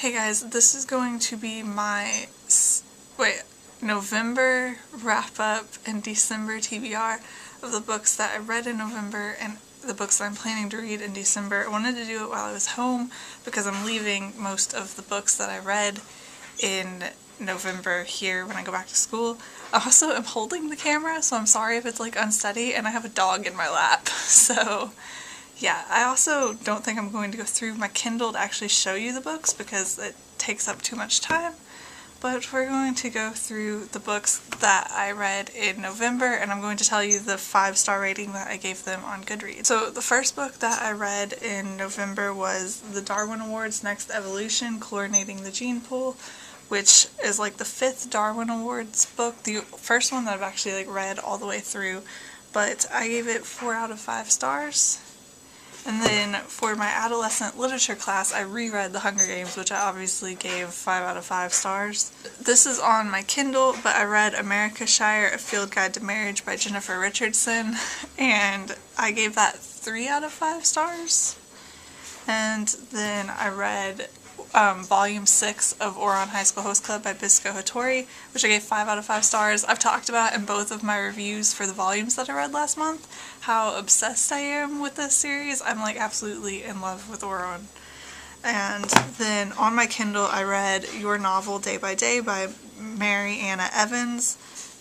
Hey guys, this is going to be my November wrap-up and December TBR of the books that I read in November and the books that I'm planning to read in December. I wanted to do it while I was home because I'm leaving most of the books that I read in November here when I go back to school. I also am holding the camera, so I'm sorry if it's like unsteady, and I have a dog in my lap, so yeah. I also don't think I'm going to go through my Kindle to actually show you the books because it takes up too much time, but we're going to go through the books that I read in November, and I'm going to tell you the 5-star rating that I gave them on Goodreads. So the first book that I read in November was the Darwin Awards Next Evolution, Chlorinating the Gene Pool, which is like the 5th Darwin Awards book, the first one that I've actually read all the way through, but I gave it 4 out of 5 stars. And then for my adolescent literature class, I reread The Hunger Games, which I obviously gave 5 out of 5 stars. This is on my Kindle, but I read America Shire, A Field Guide to Marriage by Jennifer Richardson, and I gave that 3 out of 5 stars. And then I read Volume 6 of Ouran High School Host Club by Bisco Hattori, which I gave 5 out of 5 stars. I've talked about in both of my reviews for the volumes that I read last month how obsessed I am with this series. I'm like absolutely in love with Ouran. And then on my Kindle I read Your Novel Day by Day by Mary Anna Evans,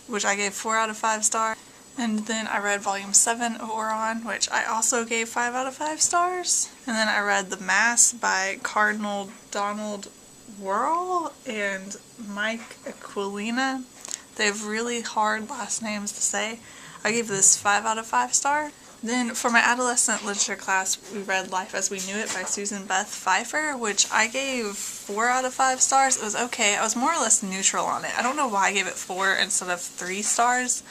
which I gave 4 out of 5 stars. And then I read Volume 7 of Ouran, which I also gave 5 out of 5 stars. And then I read The Mass by Cardinal Donald Wuerl and Mike Aquilina. They have really hard last names to say. I gave this 5 out of 5 stars. Then for my adolescent literature class, we read Life as We Knew It by Susan Beth Pfeiffer, which I gave 4 out of 5 stars. It was okay. I was more or less neutral on it. I don't know why I gave it 4 instead of 3 stars.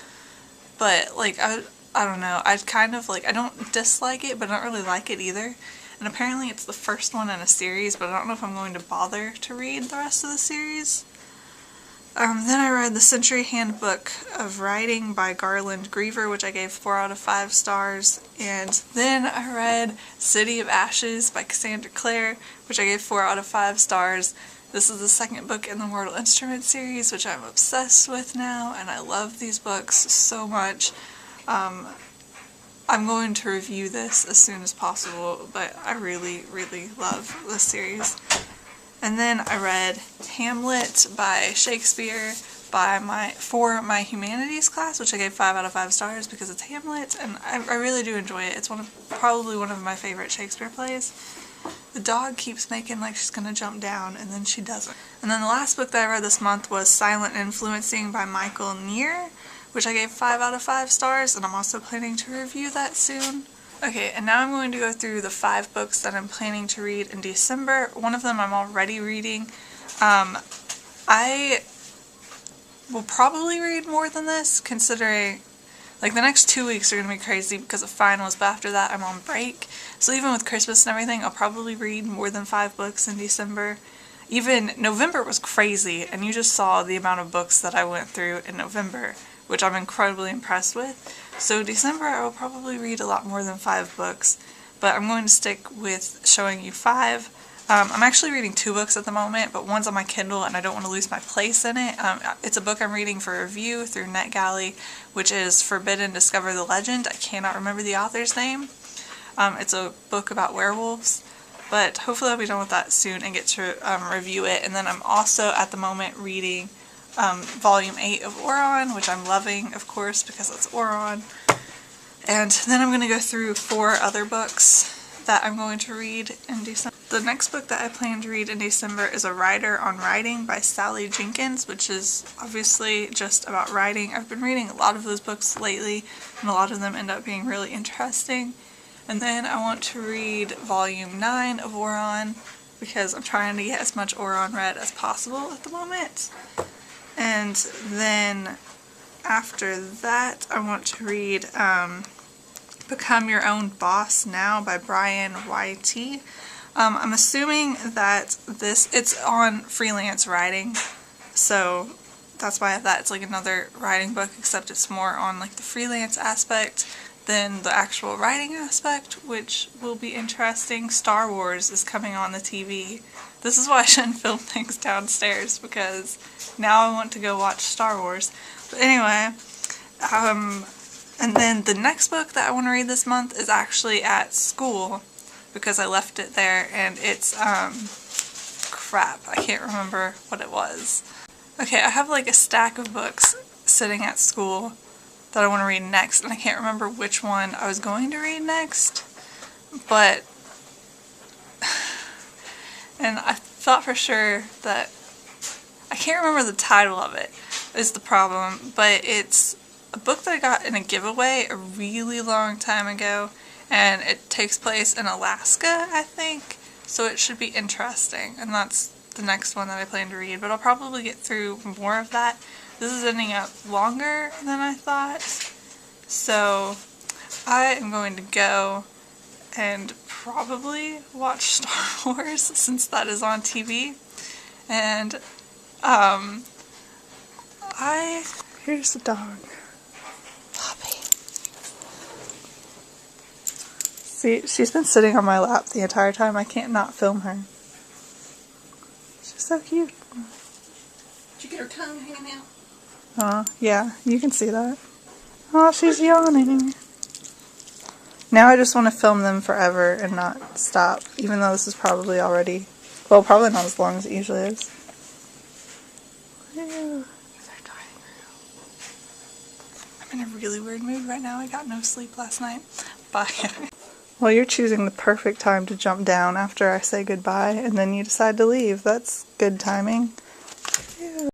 But, like, I don't know, I kind of, like, I don't dislike it, but I don't really like it either. And apparently it's the first one in a series, but I don't know if I'm going to bother to read the rest of the series. Then I read The Century Handbook of Writing by Garland Griever, which I gave 4 out of 5 stars. And then I read City of Ashes by Cassandra Clare, which I gave 4 out of 5 stars. This is the second book in the Mortal Instruments series, which I'm obsessed with now, and I love these books so much. I'm going to review this as soon as possible, but I really, really love this series. And then I read Hamlet by Shakespeare for my humanities class, which I gave 5 out of 5 stars because it's Hamlet, and I really do enjoy it. It's probably one of my favorite Shakespeare plays. The dog keeps making like she's gonna jump down, and then she doesn't. And then the last book that I read this month was Silent Influencing by Michael Neer, which I gave 5 out of 5 stars, and I'm also planning to review that soon. Okay, and now I'm going to go through the 5 books that I'm planning to read in December. One of them I'm already reading. I will probably read more than this, considering like the next 2 weeks are going to be crazy because of finals, but after that I'm on break. So even with Christmas and everything, I'll probably read more than 5 books in December. Even November was crazy, and you just saw the amount of books that I went through in November, which I'm incredibly impressed with. So December I will probably read a lot more than 5 books, but I'm going to stick with showing you 5. I'm actually reading 2 books at the moment, but one's on my Kindle and I don't want to lose my place in it. It's a book I'm reading for review through NetGalley, which is Forbidden Discover the Legend. I cannot remember the author's name. It's a book about werewolves, but hopefully I'll be done with that soon and get to review it. And then I'm also at the moment reading Volume 8 of Ouran, which I'm loving, of course, because it's Ouran. And then I'm going to go through 4 other books that I'm going to read in December. The next book that I plan to read in December is A Writer on Writing by Sally Jenkins, which is obviously just about writing. I've been reading a lot of those books lately, and a lot of them end up being really interesting. And then I want to read Volume 9 of Ouran, because I'm trying to get as much Ouran read as possible at the moment. And then after that, I want to read Become Your Own Boss Now by Brian Y.T. I'm assuming that it's on freelance writing, so that's why I have that. It's like another writing book, except it's more on like the freelance aspect than the actual writing aspect, which will be interesting. Star Wars is coming on the TV This is why I shouldn't film things downstairs, because now I want to go watch Star Wars. But anyway, and then the next book that I want to read this month is actually at school, because I left it there, and it's, crap, I can't remember what it was. Okay, I have like a stack of books sitting at school that I want to read next, and I can't remember which one I was going to read next, but, and I thought for sure that, I can't remember the title of it, is the problem, but it's a book that I got in a giveaway a really long time ago, and it takes place in Alaska, I think, so it should be interesting, and that's the next one that I plan to read, but I'll probably get through more of that. This is ending up longer than I thought, so I am going to go and probably watch Star Wars since that is on TV, and here's the dog. Poppy. See, she's been sitting on my lap the entire time. I can't not film her. She's so cute. Did you get her tongue hanging out? Yeah, you can see that. Oh, she's yawning. Now I just want to film them forever and not stop, even though this is probably already, well, probably not as long as it usually is. Ew. I'm in a really weird mood right now. I got no sleep last night. Bye. Well, you're choosing the perfect time to jump down after I say goodbye, and then you decide to leave. That's good timing.